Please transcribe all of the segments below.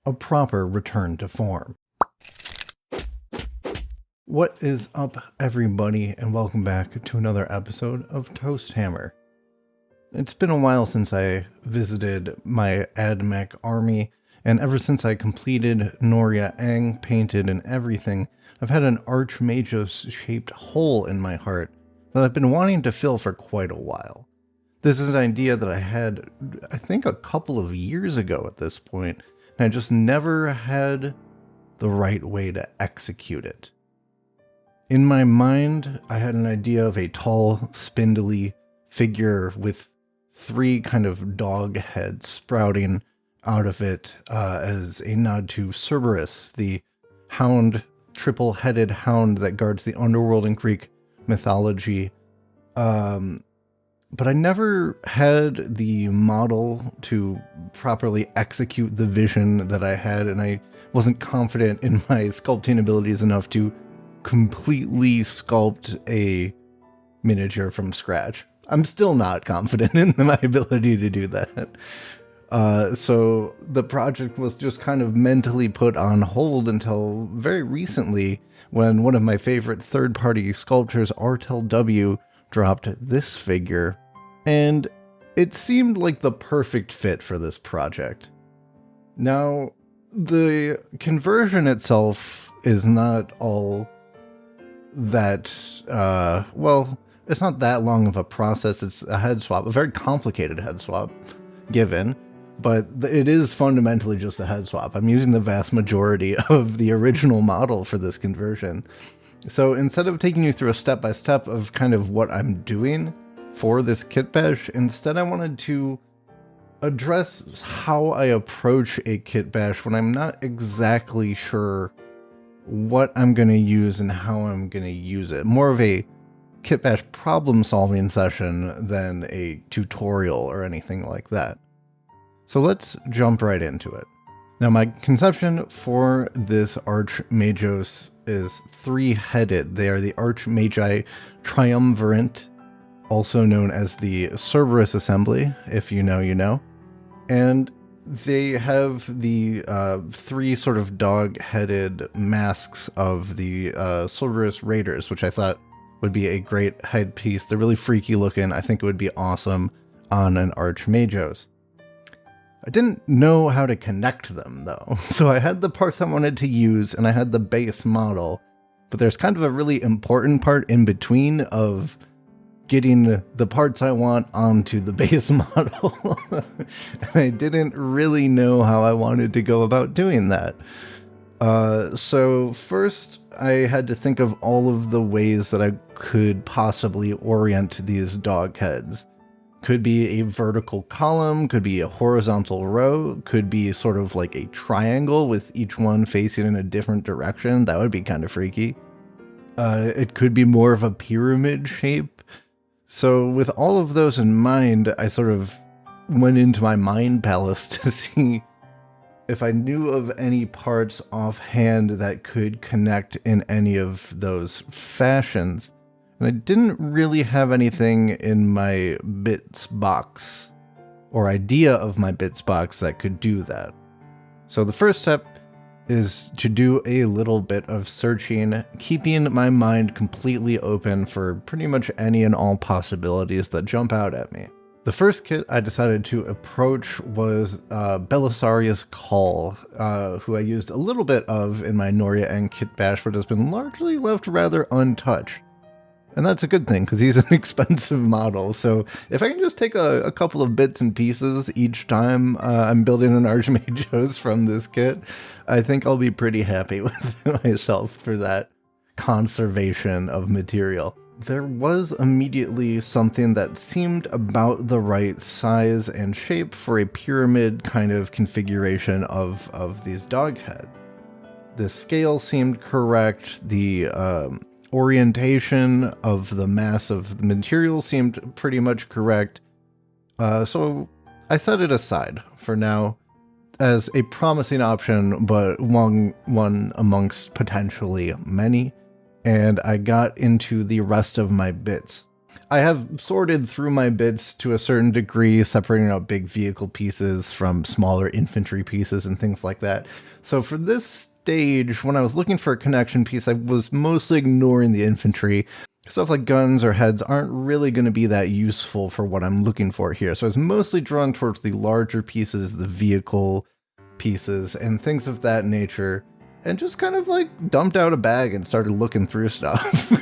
a proper return to form. What is up, everybody, and welcome back to another episode of Toast Hammer. It's been a while since I visited my Admech army, and ever since I completed Noria Ang, painted and everything, I've had an Archmagos-shaped hole in my heart that I've been wanting to fill for quite a while. This is an idea that I had, I think, a couple of years ago at this point, and I just never had the right way to execute it. In my mind, I had an idea of a tall, spindly figure with three kind of dog heads sprouting out of it as a nod to Cerberus, the hound, triple-headed hound that guards the underworld in Greek mythology. But I never had the model to properly execute the vision that I had, and I wasn't confident in my sculpting abilities enough to completely sculpt a miniature from scratch. I'm still not confident in my ability to do that. So the project was just kind of mentally put on hold until very recently, when one of my favorite third-party sculptors, RTLW, dropped this figure, and it seemed like the perfect fit for this project. Now, the conversion itself is not all that, well, it's not that long of a process. It's a head swap, a very complicated head swap, given, but it is fundamentally just a head swap. I'm using the vast majority of the original model for this conversion. So instead of taking you through a step-by-step of kind of what I'm doing for this kitbash, instead I wanted to address how I approach a kitbash when I'm not exactly sure what I'm going to use and how I'm going to use it. More of a kitbash problem-solving session than a tutorial or anything like that. So let's jump right into it. Now, my conception for this Archmagos is three-headed. They are the Archmagi Triumvirate, also known as the Cerberus Assembly, if you know, you know. And they have the three sort of dog-headed masks of the Cerberus Raiders, which I thought would be a great headpiece. They're really freaky looking. I think it would be awesome on an Archmagos. I didn't know how to connect them, though, so I had the parts I wanted to use, and I had the base model, but there's kind of a really important part in between of getting the parts I want onto the base model. I didn't really know how I wanted to go about doing that. So first, I had to think of all of the ways that I could possibly orient these dog heads. Could be a vertical column, could be a horizontal row, could be sort of like a triangle with each one facing in a different direction. That would be kind of freaky. It could be more of a pyramid shape. So with all of those in mind, I sort of went into my mind palace to see if I knew of any parts offhand that could connect in any of those fashions. And I didn't really have anything in my bits box, or idea of my bits box, that could do that. So the first step is to do a little bit of searching, keeping my mind completely open for pretty much any and all possibilities that jump out at me. The first kit I decided to approach was Belisarius Call, who I used a little bit of in my Noria and Kitbash, but has been largely left rather untouched. And that's a good thing, because he's an expensive model, so if I can just take a couple of bits and pieces each time I'm building an Archmagos from this kit, I think I'll be pretty happy with myself for that conservation of material. There was immediately something that seemed about the right size and shape for a pyramid kind of configuration of these dog heads. The scale seemed correct, the orientation of the mass of the material seemed pretty much correct, so I set it aside for now as a promising option, but one amongst potentially many, and I got into the rest of my bits. I have sorted through my bits to a certain degree, separating out big vehicle pieces from smaller infantry pieces and things like that. So for this stage, when I was looking for a connection piece, I was mostly ignoring the infantry. Stuff like guns or heads aren't really going to be that useful for what I'm looking for here. So I was mostly drawn towards the larger pieces, the vehicle pieces, and things of that nature, and just kind of like dumped out a bag and started looking through stuff.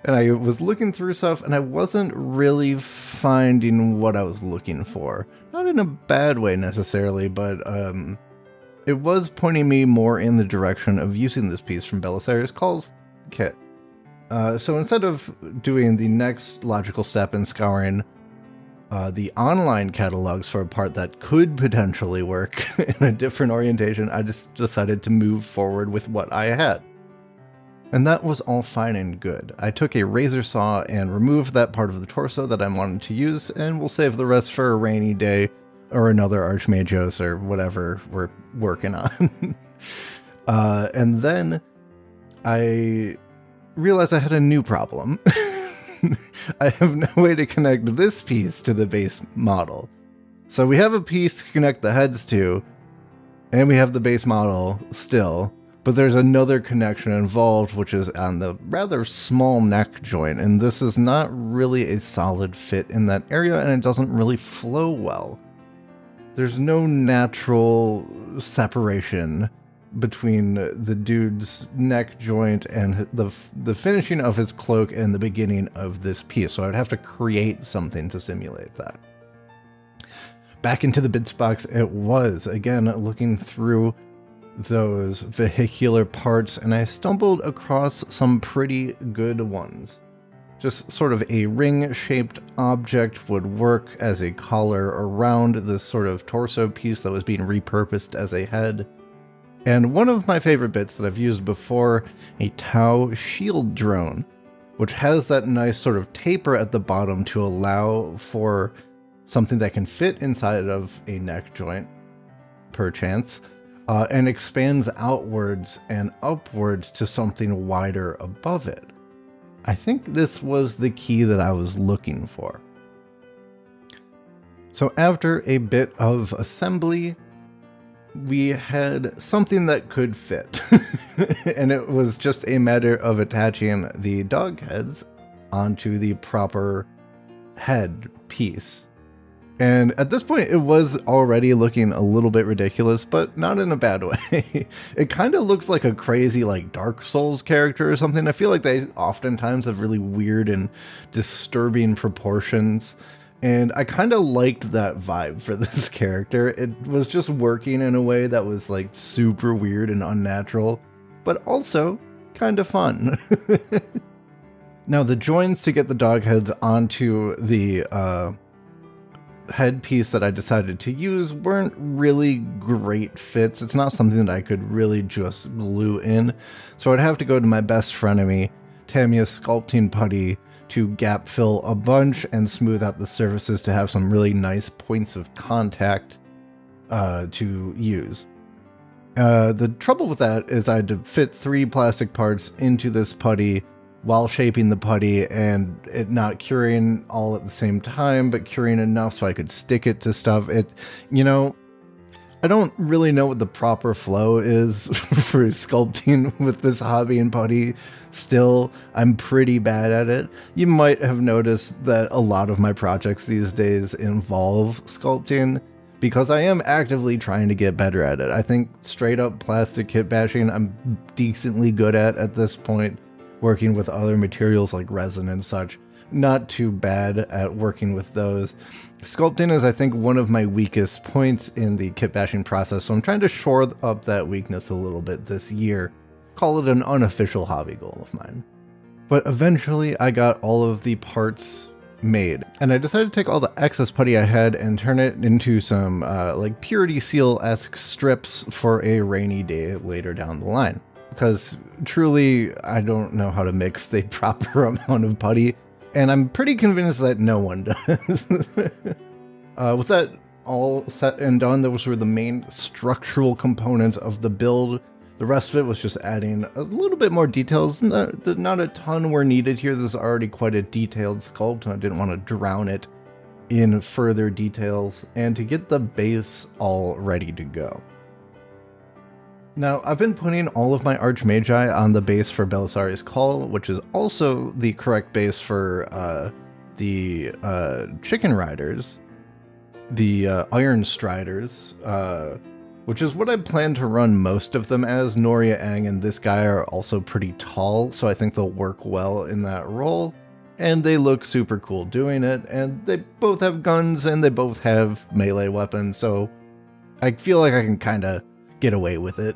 And I was looking through stuff, and I wasn't really finding what I was looking for. Not in a bad way necessarily, but it was pointing me more in the direction of using this piece from Belisarius Call's kit. So instead of doing the next logical step in scouring the online catalogs for a part that could potentially work in a different orientation, I just decided to move forward with what I had. And that was all fine and good. I took a razor saw and removed that part of the torso that I wanted to use, and we'll save the rest for a rainy day or another Archmagos or whatever we're working on. And then I realized I had a new problem. I have no way to connect this piece to the base model. So we have a piece to connect the heads to, and we have the base model still, but there's another connection involved, which is on the rather small neck joint, and this is not really a solid fit in that area, and it doesn't really flow well. There's no natural separation between the dude's neck joint and the finishing of his cloak and the beginning of this piece, so I'd have to create something to simulate that. Back into the bits box it was, again looking through those vehicular parts, and I stumbled across some pretty good ones. Just sort of a ring-shaped object would work as a collar around this sort of torso piece that was being repurposed as a head. And one of my favorite bits that I've used before, a Tau shield drone, which has that nice sort of taper at the bottom to allow for something that can fit inside of a neck joint, perchance, and expands outwards and upwards to something wider above it. I think this was the key that I was looking for. So after a bit of assembly, we had something that could fit. And it was just a matter of attaching the dog heads onto the proper head piece. And at this point, it was already looking a little bit ridiculous, but not in a bad way. It kind of looks like a crazy, like, Dark Souls character or something. I feel like they oftentimes have really weird and disturbing proportions. And I kind of liked that vibe for this character. It was just working in a way that was, like, super weird and unnatural, but also kind of fun. Now, the joins to get the dog heads onto the headpiece that I decided to use weren't really great fits. It's not something that I could really just glue in, so I'd have to go to my best frenemy, Tamiya's sculpting putty, to gap fill a bunch and smooth out the surfaces to have some really nice points of contact to use. The trouble with that is I had to fit 3 plastic parts into this putty while shaping the putty, and it not curing all at the same time, but curing enough so I could stick it to stuff. I don't really know what the proper flow is for sculpting with this hobby and putty. Still, I'm pretty bad at it. You might have noticed that a lot of my projects these days involve sculpting, because I am actively trying to get better at it. I think straight up plastic kit bashing I'm decently good at this point. Working with other materials like resin and such, not too bad at working with those. Sculpting is, I think, one of my weakest points in the kit bashing process, so I'm trying to shore up that weakness a little bit this year. Call it an unofficial hobby goal of mine. But eventually I got all of the parts made, and I decided to take all the excess putty I had and turn it into some like purity seal-esque strips for a rainy day later down the line. Because truly, I don't know how to mix the proper amount of putty, and I'm pretty convinced that no one does. With that all set and done, those were the main structural components of the build. The rest of it was just adding a little bit more details. Not a ton were needed here. This is already quite a detailed sculpt, and I didn't want to drown it in further details, and to get the base all ready to go. Now, I've been putting all of my Archmagi on the base for Belisarius Call, which is also the correct base for the Chicken Riders, the Iron Striders, which is what I plan to run most of them as. Noria, Aang, and this guy are also pretty tall, so I think they'll work well in that role. And they look super cool doing it, and they both have guns, and they both have melee weapons, so I feel like I can kind of get away with it.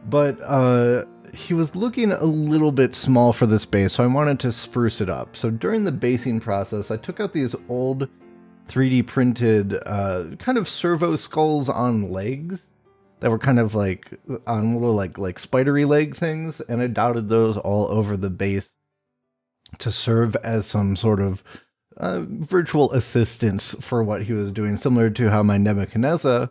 But he was looking a little bit small for this base, so I wanted to spruce it up. So during the basing process, I took out these old 3D printed kind of servo skulls on legs that were kind of like on little like spidery leg things, and I dotted those all over the base to serve as some sort of virtual assistance for what he was doing, similar to how my Nebuchadnezzar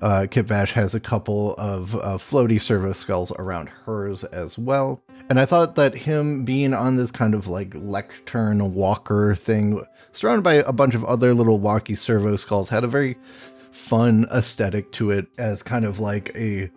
kitbash has a couple of floaty servo skulls around hers as well. And I thought that him being on this kind of like lectern walker thing, surrounded by a bunch of other little walkie servo skulls, had a very fun aesthetic to it, as kind of like a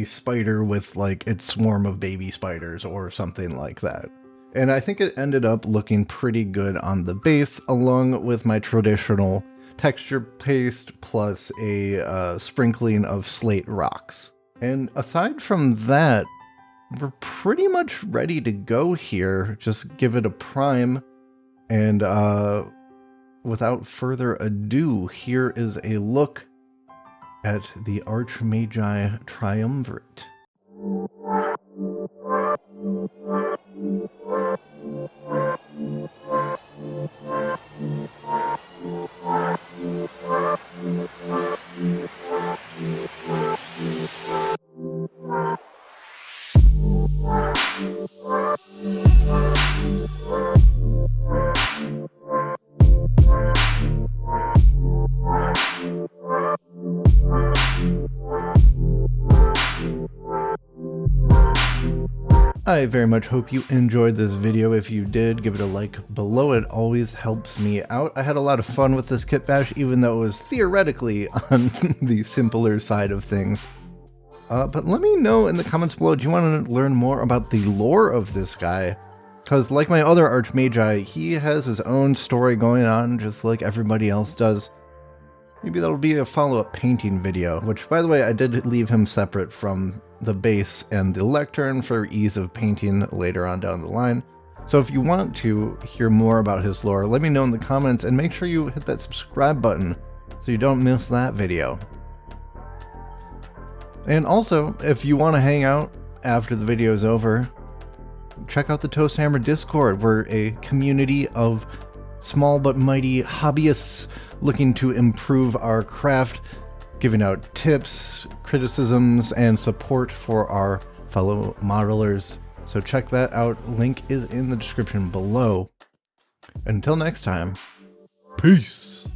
spider with like its swarm of baby spiders or something like that. And I think it ended up looking pretty good on the base, along with my traditional texture paste plus a sprinkling of slate rocks. And aside from that, we're pretty much ready to go here. Just give it a prime, and without further ado, here is a look at the Archmagi Triumvirate. I very much hope you enjoyed this video. If you did, give it a like below. It always helps me out. I had a lot of fun with this kitbash, even though it was theoretically on the simpler side of things. But let me know in the comments below, do you want to learn more about the lore of this guy? Because like my other Archmagi, he has his own story going on, just like everybody else does. Maybe that'll be a follow-up painting video, which, by the way, I did leave him separate from the base and the lectern for ease of painting later on down the line. So if you want to hear more about his lore, let me know in the comments, and make sure you hit that subscribe button so you don't miss that video. And also, if you want to hang out after the video is over, check out the Toast Hammer Discord. We're a community of small but mighty hobbyists looking to improve our craft, giving out tips, criticisms, and support for our fellow modelers. So check that out. Link is in the description below. Until next time, peace!